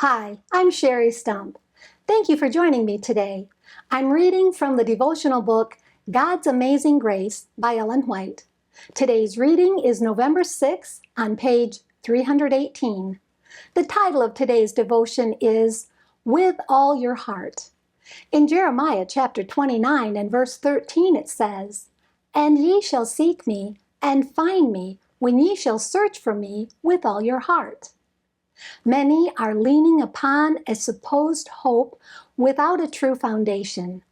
Hi, I'm Sherry Stump. Thank you for joining me today. I'm reading from the devotional book, God's Amazing Grace by Ellen White. Today's reading is November 6th on page 318. The title of today's devotion is With All Your Heart. In Jeremiah chapter 29 and verse 13 it says, "And ye shall seek me and find me when ye shall search for me with all your heart." Many are leaning upon a supposed hope without a true foundation.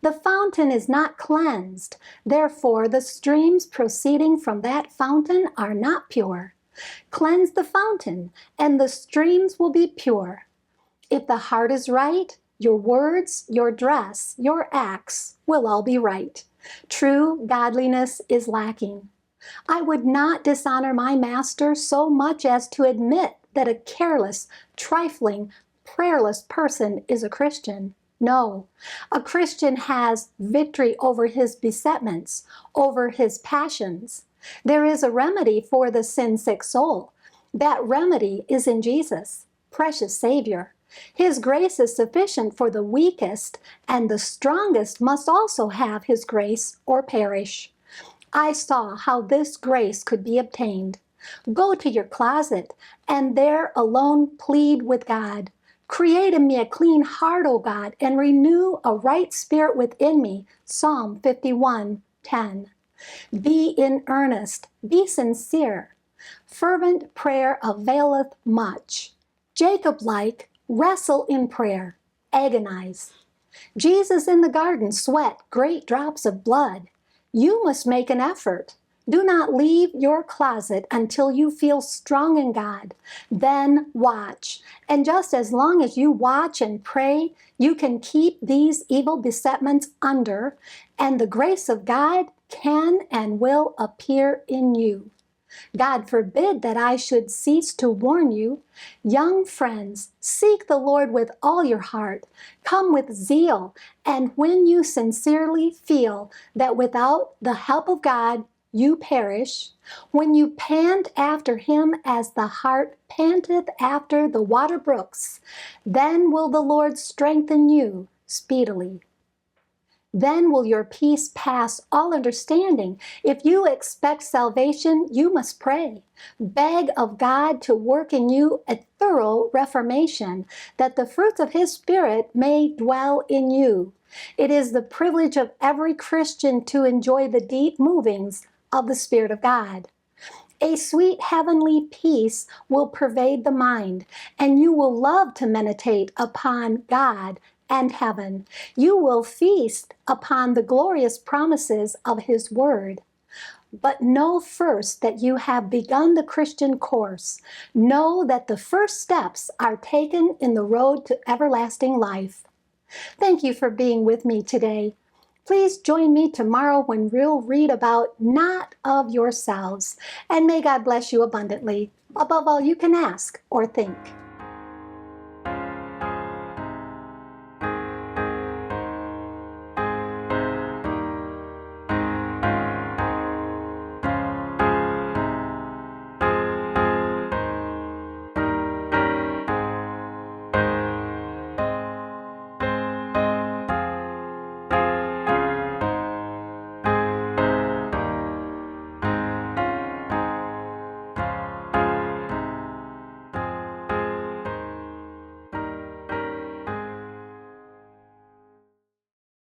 The fountain is not cleansed, therefore the streams proceeding from that fountain are not pure. Cleanse the fountain, and the streams will be pure. If the heart is right, your words, your dress, your acts will all be right. True godliness is lacking. I would not dishonor my master so much as to admit that a careless, trifling, prayerless person is a Christian. No, a Christian has victory over his besetments, over his passions. There is a remedy for the sin-sick soul. That remedy is in Jesus, precious Savior. His grace is sufficient for the weakest, and the strongest must also have his grace or perish. I saw how this grace could be obtained. Go to your closet, and there alone plead with God. Create in me a clean heart, O God, and renew a right spirit within me. Psalm 51:10. Be in earnest, be sincere. Fervent prayer availeth much. Jacob-like, wrestle in prayer, agonize. Jesus in the garden sweat great drops of blood. You must make an effort. Do not leave your closet until you feel strong in God. Then watch. And just as long as you watch and pray, you can keep these evil besetments under, and the grace of God can and will appear in you. God forbid that I should cease to warn you. Young friends, seek the Lord with all your heart. Come with zeal, and when you sincerely feel that without the help of God you perish, when you pant after him as the hart panteth after the water brooks, then will the Lord strengthen you speedily. Then will your peace pass all understanding. If you expect salvation, you must pray. Beg of God to work in you a thorough reformation, that the fruits of his Spirit may dwell in you. It is the privilege of every Christian to enjoy the deep movings of the Spirit of God. A sweet heavenly peace will pervade the mind, and you will love to meditate upon God and heaven. You will feast upon the glorious promises of his word. But know first that you have begun the Christian course. Know that the first steps are taken in the road to everlasting life. Thank you for being with me today. Please join me tomorrow when we'll read about not of yourselves. And may God bless you abundantly, above all you can ask or think.